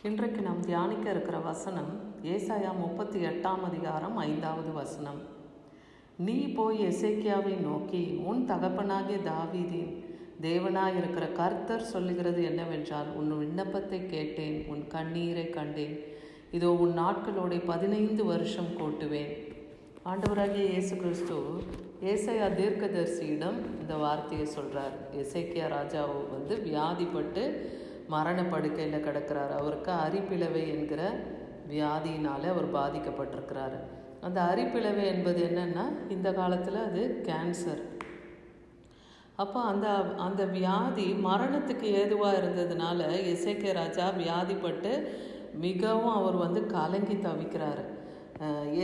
இன்றைக்கு நாம் தியானிக்க இருக்கிற வசனம் ஏசாயா 38 அதிகாரம் 5வது வசனம். நீ போய் எசேக்கியாவை நோக்கி, உன் தகப்பனாகிய தாவீதின் தேவனாயிருக்கிற கர்த்தர் சொல்லுகிறது என்னவென்றால், உன் விண்ணப்பத்தை கேட்டேன், உன் கண்ணீரை கண்டேன். இதோ உன் நாட்களோட 15 வருஷம் கூட்டுவேன். ஆண்டவராகிய இயேசு கிறிஸ்து ஏசாயா தீர்க்கதரிசியிடம் இந்த வார்த்தையை சொல்கிறார். எசேக்கியா ராஜாவை வியாதிப்பட்டு மரண படுக்கையில் கிடக்கிறார். அவருக்கு அரிப்பிளவை என்கிற வியாதியினால் அவர் பாதிக்கப்பட்டிருக்கிறார். அந்த அரிப்பிளவை என்பது என்னென்னா, இந்த காலத்தில் அது கேன்சர். அப்போ அந்த வியாதி மரணத்துக்கு ஏதுவாக இருந்ததுனால எசேக்கியா ராஜா வியாதிப்பட்டு மிகவும் அவர் கலங்கி தவிக்கிறார்.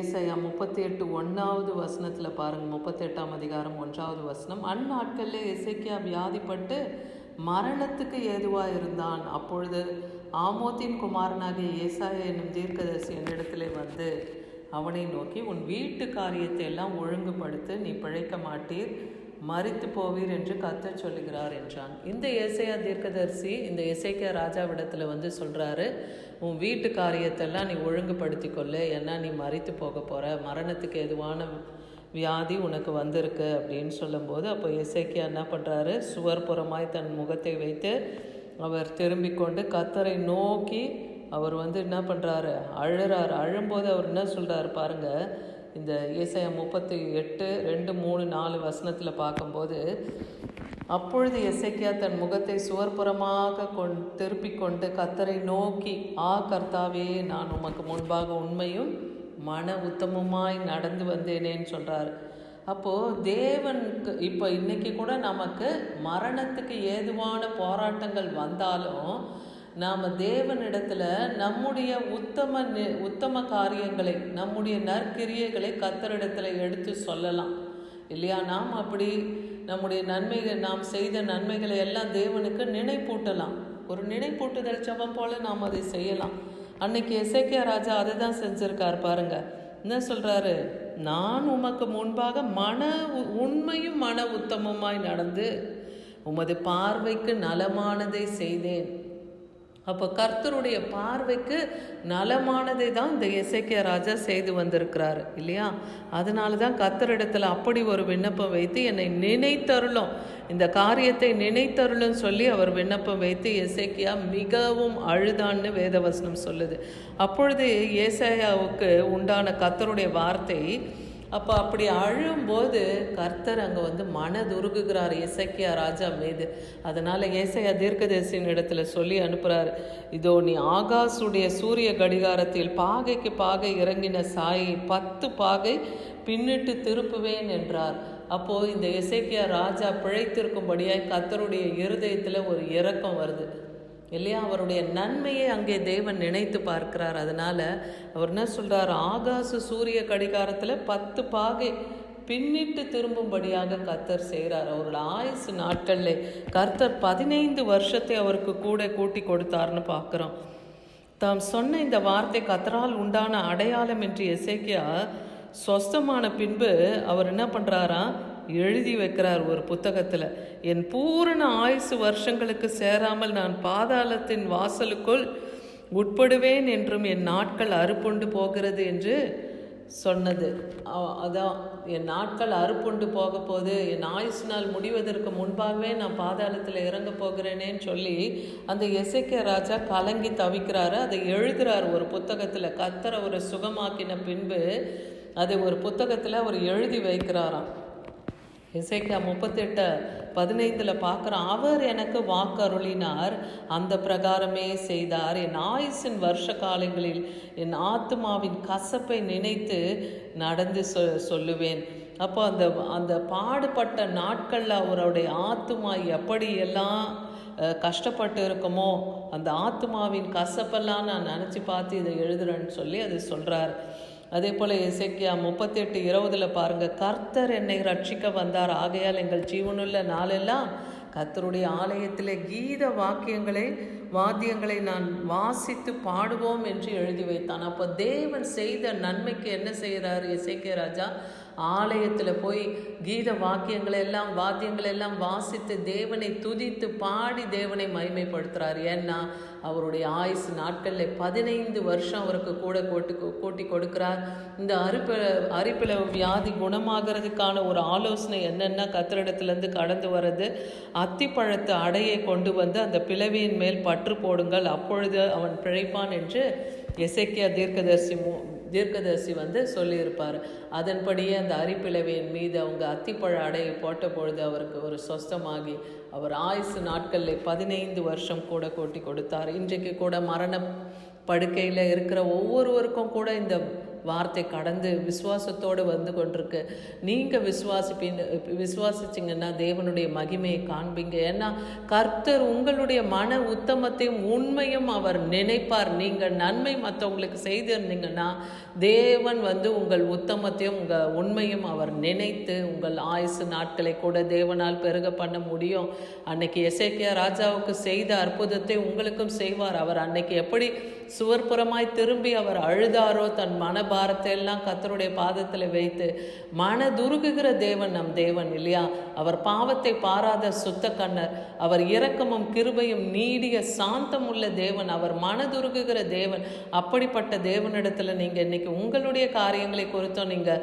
ஏசாயா 38 1வது வசனத்தில் பாருங்கள். 38ஆம் அதிகாரம் 1வது வசனம். அந்நாட்களில் எசேக்கியா வியாதிப்பட்டு மரணத்துக்கு ஏதுவாக இருந்தான். அப்பொழுது ஆமோத்தின் குமாரனாகிய ஏசாயா என்னும் தீர்க்கதரிசி என்னிடத்திலே வந்து அவனை நோக்கி, உன் வீட்டு காரியத்தை எல்லாம் ஒழுங்குபடுத்த, நீ பிழைக்க மாட்டீர், மரித்து போவீர் என்று கர்த்தர் சொல்லுகிறார் என்றான். இந்த ஏசாயா தீர்க்கதரிசி இந்த எசேக்கியா ராஜாவிடத்தில் சொல்கிறாரு, உன் வீட்டு காரியத்தெல்லாம் நீ ஒழுங்குபடுத்தி கொள்ளு, ஏன்னா நீ மரித்து போக போகிற, மரணத்துக்கு எதுவான வியாதி உனக்கு வந்திருக்கு அப்படின்னு சொல்லும்போது, அப்போ எசேக்கியா என்ன பண்ணுறாரு, சுவர்புறமாய் தன் முகத்தை வைத்து அவர் திரும்பி கொண்டு கர்த்தரை நோக்கி அவர் என்ன பண்ணுறாரு, அழுறாரு. அழும்போது அவர் என்ன சொல்கிறாரு பாருங்கள். இந்த ஏசாயா 38 2 3 4 வசனத்தில் பார்க்கும்போது, அப்பொழுது எசேக்கியா தன் முகத்தை சுவர்புறமாக திருப்பி கொண்டு கர்த்தரை நோக்கி, கர்த்தாவே, நான் உமக்கு முன்பாக உண்மையும் மன உத்தமமாய் நடந்து வந்தேனேன்னு சொல்கிறார். அப்போது தேவனுக்கு இப்போ இன்றைக்கி கூட நமக்கு மரணத்துக்கு ஏதுவான போராட்டங்கள் வந்தாலும் நாம் தேவனிடத்தில் நம்முடைய உத்தம காரியங்களை, நம்முடைய நற்கிரியைகளை கர்த்தரிடத்தில் எடுத்து சொல்லலாம் இல்லையா? நாம் அப்படி நம்முடைய நன்மைகள், நாம் செய்த நன்மைகளை எல்லாம் தேவனுக்கு நினைப்பூட்டலாம். ஒரு நினைப்பூட்டுதல் ஜெபம் போல் நாம் அதை செய்யலாம். அன்னைக்கு எசேக்கியா ராஜா அதை தான் செஞ்சுருக்கார் பாருங்க. என்ன சொல்கிறாரு, நான் உமக்கு முன்பாக உண்மையும் மன உத்தமமாய் நடந்து உமது பார்வைக்கு நலமானதை செய்தேன். அப்போ கர்த்தருடைய பார்வைக்கு நலமானதை தான் இந்த எசேக்கியா ராஜா செய்து வந்திருக்கிறார் இல்லையா? அதனால தான் கர்த்தரிடத்தில் அப்படி ஒரு விண்ணப்பம் வைத்து, என்னை நினைத்தருளும், இந்த காரியத்தை நினைத்தருளும் சொல்லி அவர் விண்ணப்பம் வைத்து எசேக்கியா மிகவும் அழுதான்னு வேதவசனம் சொல்லுது. அப்பொழுது ஏசாயாவுக்கு உண்டான கர்த்தருடைய வார்த்தை, அப்போ அப்படி அழும்போது கர்த்தர் அங்கே மனதுருகுகிறார் எசேக்கியா ராஜா மீது. அதனால் ஏசாயா தீர்க்கதரிசியின் இடத்துல சொல்லி அனுப்புகிறார், இதோ நீ ஆகாசுடைய சூரிய கடிகாரத்தில் பாகைக்கு பாகை இறங்கின சாயை 10 பாகை பின்னிட்டு திருப்புவேன் என்றார். அப்போது இந்த எசேக்கியா ராஜா பிழைத்திருக்கும்படியாய் கர்த்தருடைய இருதயத்தில் ஒரு இரக்கம் வருது இல்லையா? அவருடைய நன்மையை அங்கே தேவன் நினைத்து பார்க்கிறார். அதனால் அவர் என்ன சொல்கிறார், ஆகாச சூரிய கடிகாரத்தில் 10 பாகை பின்னிட்டு திரும்பும்படியாக கர்த்தர் செய்கிறார். அவரோட ஆயுசு நாட்களில் கர்த்தர் 15 வருஷத்தை அவருக்கு கூட கூட்டி கொடுத்தார்னு பார்க்குறோம். தாம் சொன்ன இந்த வார்த்தை கர்த்தரால் உண்டான அடையாளம் என்று எசேக்கியா சொஸ்தமான பின்பு அவர் என்ன பண்ணுறாரா, எழுதி வைக்கிறார் ஒரு புத்தகத்தில், என் பூரண ஆயுசு வருஷங்களுக்கு சேராமல் நான் பாதாளத்தின் வாசலுக்குள் உட்படுவேன் என்றும் என் நாட்கள் அறுப்புண்டு போகிறது என்று சொன்னது. அதான் என் நாட்கள் அறுப்புண்டு போக போது, என் ஆயுசு நாள் முடிவதற்கு முன்பாகவே நான் பாதாளத்தில் இறங்க போகிறேனேன்னு சொல்லி அந்த எசேக்கியா ராஜா கலங்கி தவிக்கிறாரு. அதை எழுதுகிறார் ஒரு புத்தகத்தில். கர்த்தர் அவரை சுகமாக்கின பின்பு அதை ஒரு புத்தகத்தில் அவர் எழுதி வைக்கிறாராம். எசேக்கியா 38:15 பார்க்குறான், அவர் எனக்கு வாக்கருளினார், அந்த பிரகாரமே செய்தார். என் ஆயுசின் வருஷ காலங்களில் என் ஆத்மாவின் கசப்பை நினைத்து நடந்து சொல்லுவேன். அப்போ அந்த பாடுபட்ட நாட்களில் அவருடைய ஆத்மா எப்படியெல்லாம் கஷ்டப்பட்டு இருக்குமோ, அந்த ஆத்மாவின் கசப்பெல்லாம் நான் நினச்சி பார்த்து இதை எழுதுறேன்னு சொல்லி அது சொல்கிறார். அதே போல் எசேக்கியா 38:20 பாருங்கள், கர்த்தர் என்னை ரட்சிக்க வந்தார், ஆகையால் எங்கள் ஜீவனுள்ள நாளெல்லாம் கர்த்தருடைய ஆலயத்திலே கீத வாத்தியங்களை நான் வாசித்து பாடுவோம் என்று எழுதி வைத்தான். அப்போ தேவன் செய்த நன்மைக்கு என்ன செய்கிறார் எசேக்கியா ராஜா, ஆலயத்தில் போய் கீத வாத்தியங்களை எல்லாம் வாசித்து தேவனை துதித்து பாடி தேவனை மகிமைப்படுத்துகிறார். ஏன்னா அவருடைய ஆயுசு நாட்களில் 15 வருஷம் அவருக்கு கூட்டி கொடுக்கிறார். இந்த அரிப்பிளவு வியாதி குணமாகிறதுக்கான ஒரு ஆலோசனை என்னென்னா கர்த்தரிடத்திலிருந்து கடந்து வர்றது, அத்திப்பழத்து அடையை கொண்டு வந்து அந்த பிளவியின் மேல் பற்று போடுங்கள், அப்பொழுது அவன் பிழைப்பான் என்று எசேக்கியா தீர்க்கதரிசி சொல்லியிருப்பார். அதன்படியே அந்த அரிப்பிளவியின் மீது அவங்க அத்திப்பழ அடையை போட்ட பொழுது அவருக்கு ஒரு சொஸ்தமாகி அவர் ஆயுசு நாட்களில் 15 வருஷம் கூட்டி கொடுத்தார். இன்றைக்கு கூட மரண படுக்கையில் இருக்கிற ஒவ்வொருவருக்கும் கூட இந்த வார்த்தை கடந்து விசுவாசத்தோடு வந்து கொண்டிருக்கு. நீங்கள் விசுவாசிச்சிங்கன்னா தேவனுடைய மகிமையை காண்பீங்க. ஏன்னா கர்த்தர் உங்களுடைய மன உத்தமத்தையும் உண்மையும் அவர் நினைப்பார். நீங்கள் நன்மை மற்றவங்களுக்கு செய்திருந்தீங்கன்னா தேவன் உங்கள் உத்தமத்தையும் உங்கள் உண்மையும் அவர் நினைத்து உங்கள் ஆயுசு நாட்களை கூட தேவனால் பெருக பண்ண முடியும். அன்னைக்கு எசேக்கியா ராஜாவுக்கு செய்த அற்புதத்தை உங்களுக்கும் செய்வார். அவர் அன்னைக்கு எப்படி சுவர்புறமாய் திரும்பி அவர் அழுதாரோ, தன் மனபாரத்தை எல்லாம் கர்த்தருடைய பாதத்தில் வைத்து, மனதுருகுகிற தேவன் நம் தேவன் இல்லையா? அவர் பாவத்தை பாராத சுத்த கண்ணர், அவர் இரக்கமும் கிருபையும் நீடிய சாந்தம் உள்ள தேவன், அவர் மனதுருகுகிற தேவன். அப்படிப்பட்ட தேவனிடத்துல நீங்கள் இன்னைக்கு உங்களுடைய காரியங்களை குறித்தும் நீங்கள்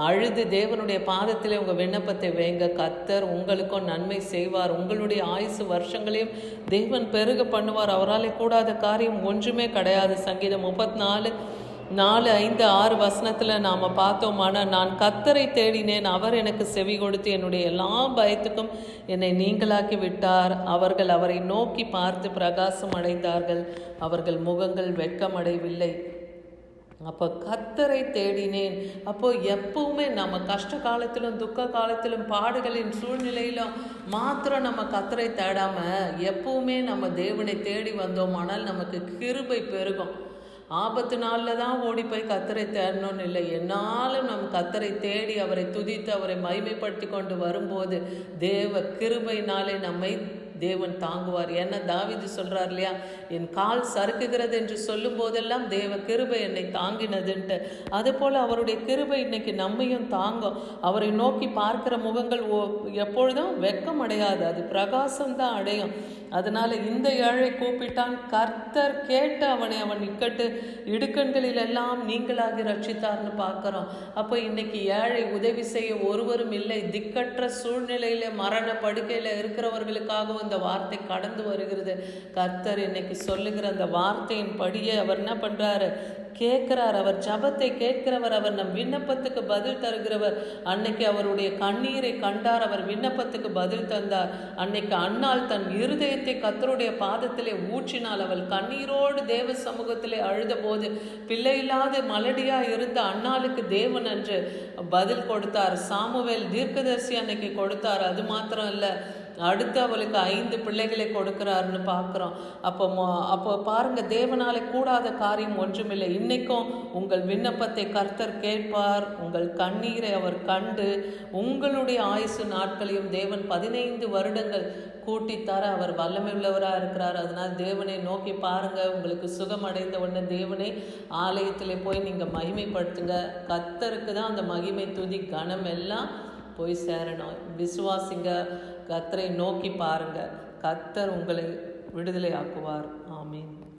அழுது தேவனுடைய பாதத்திலே உங்கள் விண்ணப்பத்தை வைங்க. கர்த்தர் உங்களுக்கும் நன்மை செய்வார். உங்களுடைய ஆயுசு வருஷங்களையும் தேவன் பெருக பண்ணுவார். அவரால் கூடாத காரியம் ஒன்றுமே கிடையாது. சங்கீதம் 34:4-5-6 நாம் பார்த்தோமானா, நான் கர்த்தரை தேடினேன், அவர் எனக்கு செவி கொடுத்து என்னுடைய எல்லா பயத்துக்கும் என்னை நீங்களாக்கி விட்டார். அவர்கள் அவரை நோக்கி பார்த்து பிரகாசம் அடைந்தார்கள், அவர்கள் முகங்கள் வெட்கமடையவில்லை. அப்போ கர்த்தரை தேடினேன். அப்போது எப்பவுமே நம்ம கஷ்ட காலத்திலும் துக்க காலத்திலும் பாடுகளின் சூழ்நிலையிலும் மாத்திரம் நம்ம கர்த்தரை தேடாமல் எப்பவுமே நம்ம தேவனை தேடி வந்தோமானால் நமக்கு கிருபை பெருகும். ஆபத்து நாளில் தான் ஓடி போய் கர்த்தரை தேடணும்னு இல்லை, என்னாலும் நம்ம கர்த்தரை தேடி அவரை துதித்து அவரை மகிமைப்படுத்தி கொண்டு வரும்போது தேவ கிருபையினாலே நம்மை தேவன் தாங்குவார். ஏன்னா தாவீது சொல்றார் இல்லையா, என் கால் சறுக்குகிறது என்று சொல்லும் போதெல்லாம் தேவ கிருபை என்னை தாங்கினதுன்ட்டு. அதே போல் அவருடைய கிருபை இன்னைக்கு நம்மையும் தாங்கும். அவரை நோக்கி பார்க்கிற முகங்கள் எப்பொழுதும் வெட்கம் அடையாது, அது பிரகாசம்தான் அடையும். அதனால இந்த ஏழை கூப்பிட்டான், கர்த்தர் கேட்டு அவன் இடுக்கண்களில் எல்லாம் நீங்களாகி ரட்சித்தார்னு பார்க்கிறோம். அப்போ இன்னைக்கு ஏழை உதவி செய்ய ஒருவரும் இல்லை. திக்கற்ற சூழ்நிலையில மரண படுக்கையில இருக்கிறவர்களுக்காக இந்த வார்த்தை கடந்து வருகிறது. கர்த்தர் இன்னைக்கு சொல்லுகிற அந்த வார்த்தையின் படியே அவர் என்ன பண்றாரு, கேட்கிறார். அவர் ஜபத்தை கேட்கிறவர், அவர் நம் விண்ணப்பத்துக்கு பதில் தருகிறவர். அன்னைக்கு அவருடைய கண்ணீரை கண்டார், அவர் விண்ணப்பத்துக்கு பதில் தந்தார். அன்னைக்கு அன்னாள் தன் இருதயத்தை கர்த்தருடைய பாதத்திலே ஊற்றினாள். அவள் கண்ணீரோடு தேவ சமூகத்திலே அழுத போது பிள்ளை இல்லாத மலடியா இருந்த அன்னாளுக்கு தேவன் அன்று பதில் கொடுத்தார். சாமுவேல் தீர்க்கதரிசி அன்னைக்கு கொடுத்தார். அது மாத்திரம் இல்லை, அடுத்து அவளுக்கு 5 பிள்ளைகளை கொடுக்கிறாருன்னு பார்க்குறோம். அப்போ பாருங்க, தேவனால கூடாத காரியம் ஒன்றுமில்லை. இன்னைக்கும் உங்கள் விண்ணப்பத்தை கர்த்தர் கேட்பார். உங்கள் கண்ணீரை அவர் கண்டு உங்களுடைய ஆயுசு நாட்களையும் தேவன் 15 வருடங்கள் கூட்டித்தர அவர் வல்லமை உள்ளவராக இருக்கிறார். அதனால் தேவனை நோக்கி பாருங்க. உங்களுக்கு சுகம் அடைந்த உடனே தேவனை ஆலயத்தில் போய் நீங்கள் மகிமைப்படுத்துங்க. கர்த்தருக்கு தான் அந்த மகிமை துதி கனம் எல்லாம் போய் சேரணும். விசுவாசிங்க, கர்த்தரை நோக்கி பாருங்க, கர்த்தர் உங்களை விடுதலை ஆக்குவார். ஆமீன்.